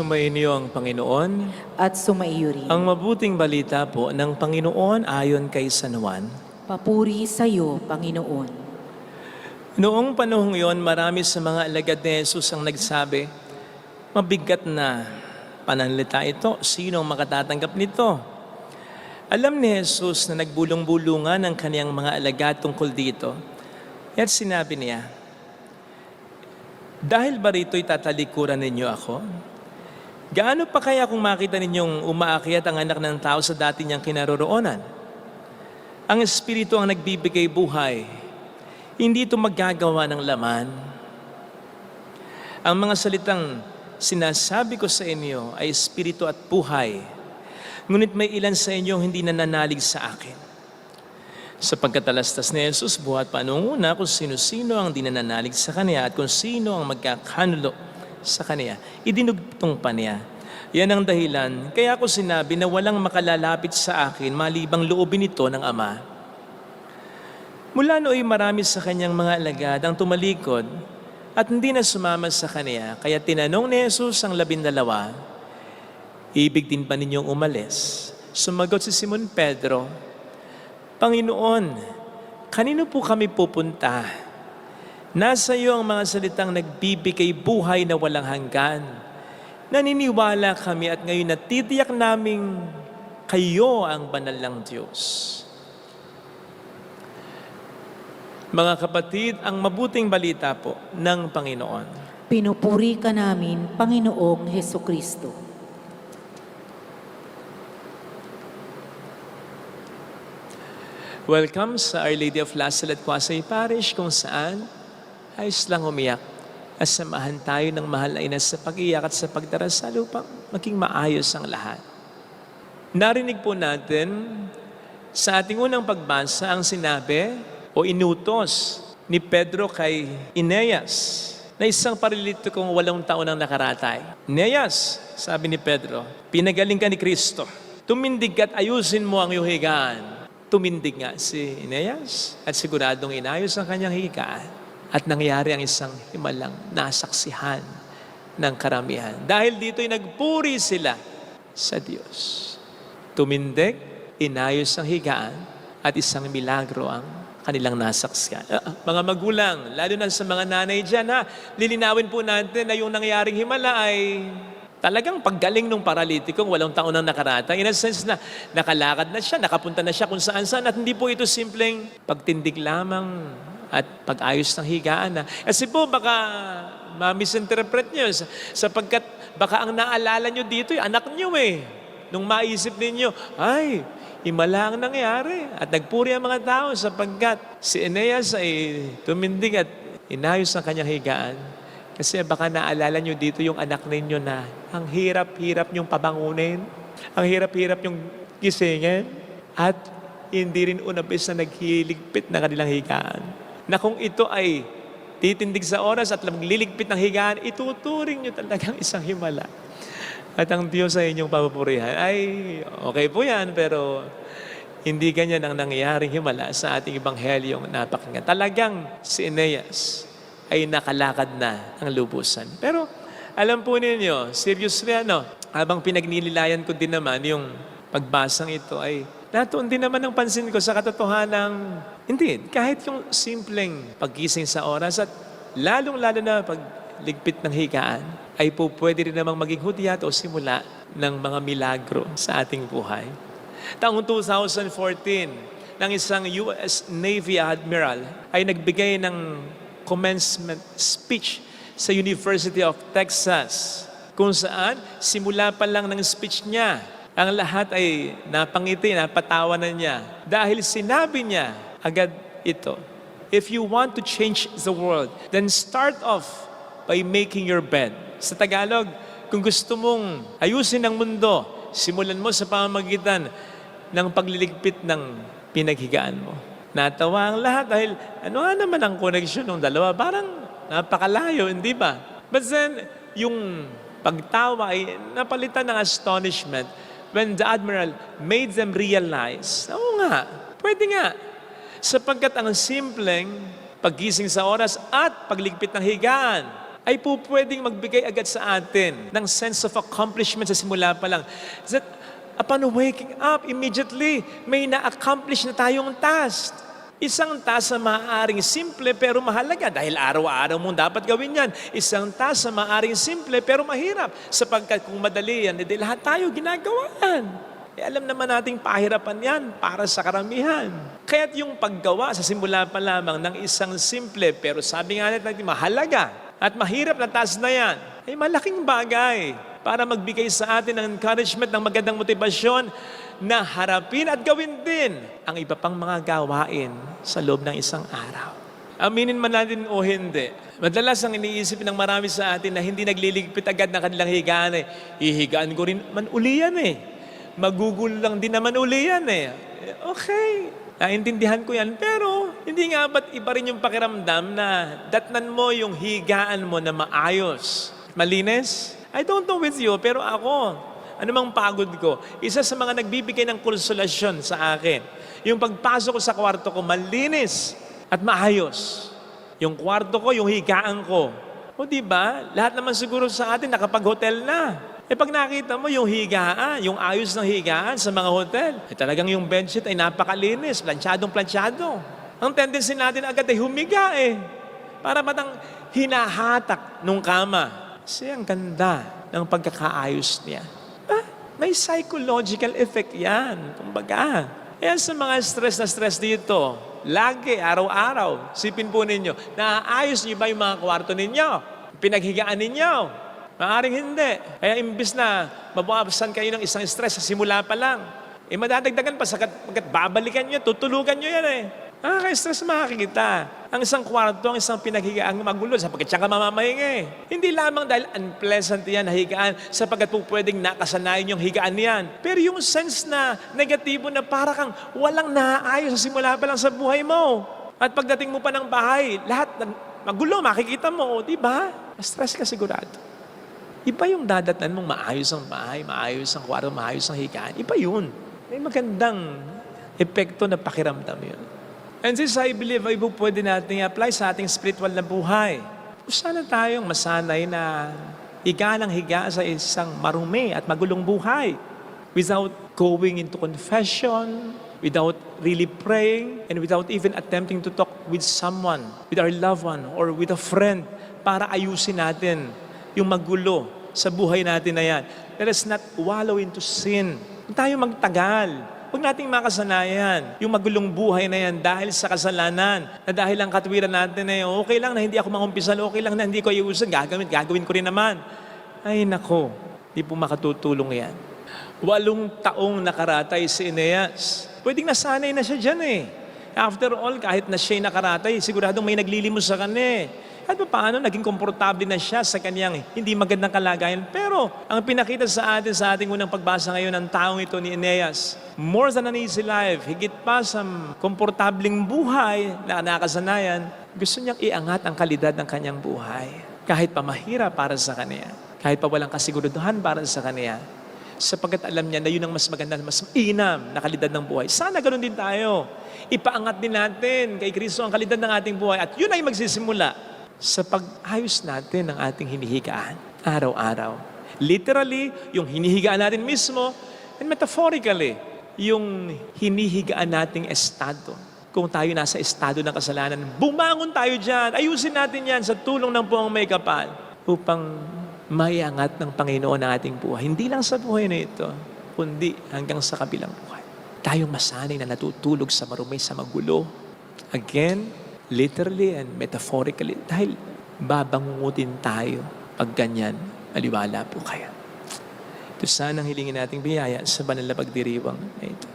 Sumainyo ang Panginoon. At sumaiyo rin. Ang mabuting balita po ng Panginoon ayon kay San Juan. Papuri sa iyo, Panginoon. Noong panahong iyon, marami sa mga alagad ni Jesus ang nagsabi, mabigat na pananalita ito. Sino ang makatatanggap nito? Alam ni Jesus na nagbulong-bulungan ang kaniyang mga alagad tungkol dito. At sinabi niya, dahil ba rito'y tatalikuran ninyo ako? Gaano pa kaya kung makita ninyong umaakyat ang anak ng tao sa dati niyang kinaroroonan? Ang Espiritu ang nagbibigay buhay. Hindi ito maggagawa ng laman. Ang mga salitang sinasabi ko sa inyo ay Espiritu at buhay. Ngunit may ilan sa inyong hindi nananalig sa akin. Sapagkat talastas ni Jesus, buhat panunguna kung sino-sino ang di nananalig sa Kanya at kung sino ang magkakanulo sa Kanya. Idinugtong pa niya. Yan ang dahilan. Kaya ako sinabi na walang makalalapit sa akin malibang loobin ito ng Ama. Mula nooy marami sa Kanyang mga alagad ang tumalikod at hindi na sumama sa Kanya. Kaya tinanong ni Jesus ang 12, ibig din ba ninyong umalis? Sumagot si Simon Pedro, Panginoon, kanino po kami pupunta? Nasa iyo ang mga salitang nagbibigay buhay na walang hanggan. Naniniwala kami at ngayon natitiyak naming kayo ang banal ng Diyos. Mga kapatid, ang mabuting balita po ng Panginoon. Pinupuri ka namin, Panginoong Hesukristo. Welcome sa Our Lady of Lasal at Quasay Parish kung saan ayos lang umiyak at samahan tayo ng mahal na ina sa pag-iyak at sa pagdarasal upang maging maayos ang lahat. Narinig po natin sa ating unang pagbasa ang sinabi o inutos ni Pedro kay Eneas na isang paralitiko 8 taon ang nakaratay. Eneas, sabi ni Pedro, pinagaling ka ni Kristo. Tumindig at ayusin mo ang iyong higaan. Tumindig nga si Eneas at siguradong inayos ang kanyang higaan at nangyari ang isang himalang nasaksihan ng karamihan. Dahil dito'y nagpuri sila sa Diyos. Tumindig, inayos ang higaan at isang milagro ang kanilang nasaksihan. Mga magulang, lalo na sa mga nanay dyan, lilinawin po natin na yung nangyaring himala ay talagang paggaling ng paralitikong 8 taon ang nakarata. In a sense na nakalakad na siya, nakapunta na siya kung saan-saan at hindi po ito simpleng pagtindig lamang at pag-ayos ng higaan. Kasi po baka ma-misinterpret nyo sapagkat baka ang naalala nyo dito anak nyo Nung maisip ninyo, ay, himala ang nangyari at nagpuri ang mga tao sapagkat si Eneas ay tumindig at inayos ang kanyang higaan. Kasi baka naalala nyo dito yung anak ninyo na ang hirap-hirap nyong pabangunin, ang hirap-hirap nyong gisingin, at hindi rin unabis na naghiligpit na kanilang higaan. Na kung ito ay titindig sa oras at magliligpit ng higaan, ituturing nyo talagang isang himala. At ang Diyos sa inyong papupurihan, ay okay po yan, pero hindi ganyan ang nangyaring himala sa ating Ebanghelyong napakinggan. Talagang si Eneas ay nakalakad na ang lubusan. Pero alam po ninyo, seriously habang pinagnililayan ko din naman yung pagbasang ito ay natuon din naman ang pansin ko sa katotohanang, hindi, kahit yung simpleng paggising sa oras at lalong-lalo na pagligpit ng higaan, ay po pwede rin namang maging hudyat o simula ng mga milagro sa ating buhay. Taong 2014, ng isang US Navy Admiral ay nagbigay ng commencement speech sa University of Texas, kung saan simula pa lang ng speech niya, ang lahat ay napangiti, napatawanan niya. Dahil sinabi niya agad ito, if you want to change the world, then start off by making your bed. Sa Tagalog, kung gusto mong ayusin ang mundo, simulan mo sa pamamagitan ng pagliligpit ng pinaghigaan mo. Natawa ang lahat dahil ano nga naman ang koneksyon ng dalawa? Parang napakalayo, hindi ba? But then, yung pagtawa ay napalitan ng astonishment when the Admiral made them realize, oo nga, pwede nga. Sapagkat ang simpleng paggising sa oras at pagligpit ng higaan ay po pwedeng magbigay agad sa atin ng sense of accomplishment sa simula pa lang. That upon waking up, immediately, may na-accomplish na tayong task. Isang task na maaaring simple pero mahalaga dahil araw-araw mong dapat gawin yan. Isang task na maaaring simple pero mahirap sapagkat kung madali yan, edi lahat tayo ginagawa yan. Alam naman nating pahirapan yan para sa karamihan. Kaya't yung paggawa sa simula pa lamang ng isang simple pero sabi nga natin mahalaga at mahirap na task na yan, ay malaking bagay para magbigay sa atin ng encouragement, ng magandang motibasyon na harapin at gawin din ang iba pang mga gawain sa loob ng isang araw. Aminin man natin o hindi, madalas ang iniisip ng marami sa atin na hindi nagliligpit agad ng kanilang higaan eh. Hihigaan ko rin man uli yan eh. Magugulo lang din naman uli yan eh. Okay, naintindihan ko yan. Pero hindi nga ba't iba rin yung pakiramdam na datnan mo yung higaan mo na maayos, malinis? I don't know with you, pero ako, anumang pagod ko, isa sa mga nagbibigay ng konsolasyon sa akin, yung pagpasok ko sa kwarto ko, malinis at maayos. Yung kwarto ko, yung higaan ko. O diba, lahat naman siguro sa atin nakapag-hotel na. Pag nakita mo yung higaan, yung ayos ng higaan sa mga hotel, talagang yung bedsheet ay napakalinis, planchadong-planchado. Ang tendency natin agad ay humiga para batang hinahatak nung kama. Kasi ang ganda ng pagkakaayos niya. May psychological effect yan. Kumbaga, yan sa mga stress dito, lagi, araw-araw, sipin po ninyo, naaayos niyo ba yung mga kwarto ninyo? Pinaghigaan ninyo? Maaring hindi. Kaya imbis na mabawasan kayo ng isang stress sa simula pa lang, madadagdagan pa pagkat babalikan nyo, tutulugan nyo yan Nakaka-stress makakita. Ang isang kwarto, ang isang pinaghigaan magulo sapagkat siya ka mamamahinga Hindi lamang dahil unpleasant yan na higaan sapagkat po pwedeng nakasanayan yung higaan yan. Pero yung sense na negatibo na para kang walang naaayos sa simula pa lang sa buhay mo. At pagdating mo pa ng bahay, lahat magulo, makikita mo, di ba? Stress ka sigurado. Iba yung dadatnan mong maayos ang bahay, maayos ang kwarto, maayos ang higaan. Iba yun. May magandang epekto na pakiramdam yun. And since I believe ay pwede natin i-apply sa ating spiritual na buhay, sana tayong masanay na higa ng higa sa isang marumi at magulong buhay without going into confession, without really praying, and without even attempting to talk with someone, with our loved one, or with a friend para ayusin natin yung magulo sa buhay natin na yan. Let us not wallow into sin. Huwag tayo magtagal. Huwag nating makasanayan yung magulong buhay na yan dahil sa kasalanan, na dahil ang katwiran natin okay lang na hindi ako mangumpisal, okay lang na hindi ko iusan, gagawin ko rin naman. Ay nako, di po makatutulong yan. 8 taong nakaratay si Eneas. Pwedeng nasanay na siya dyan After all, kahit na siya'y nakaratay, siguradong may naglilimos sa kanya At paano, naging komportable na siya sa kanyang hindi magandang kalagayan. Pero ang pinakita sa atin sa ating unang pagbasa ngayon ng taong ito ni Eneas, more than an easy life, higit pa sa komportabling buhay na nakasanayan, gusto niyang iangat ang kalidad ng kanyang buhay. Kahit pa mahirap para sa kanya, kahit pa walang kasiguruduhan para sa kanya, sapagkat alam niya na yun ang mas maganda, mas inam na kalidad ng buhay. Sana ganoon din tayo. Ipaangat din natin kay Kristo ang kalidad ng ating buhay at yun ay magsisimula sa pag-ayos natin ng ating hinihigaan araw-araw. Literally, yung hinihigaan natin mismo, and metaphorically, yung hinihigaan nating estado. Kung tayo nasa estado ng kasalanan, bumangon tayo dyan, ayusin natin yan sa tulong ng Poong May Kapal upang maiangat ng Panginoon ang ating buhay. Hindi lang sa buhay na ito, kundi hanggang sa kabilang buhay. Tayong masanay na natutulog sa marumi, sa magulo. Again, literally and metaphorically, dahil babangungutin tayo pag ganyan, aliwala po kaya. Ito sana ang hilingin nating biyaya sa banal na pagdiriwang na ito.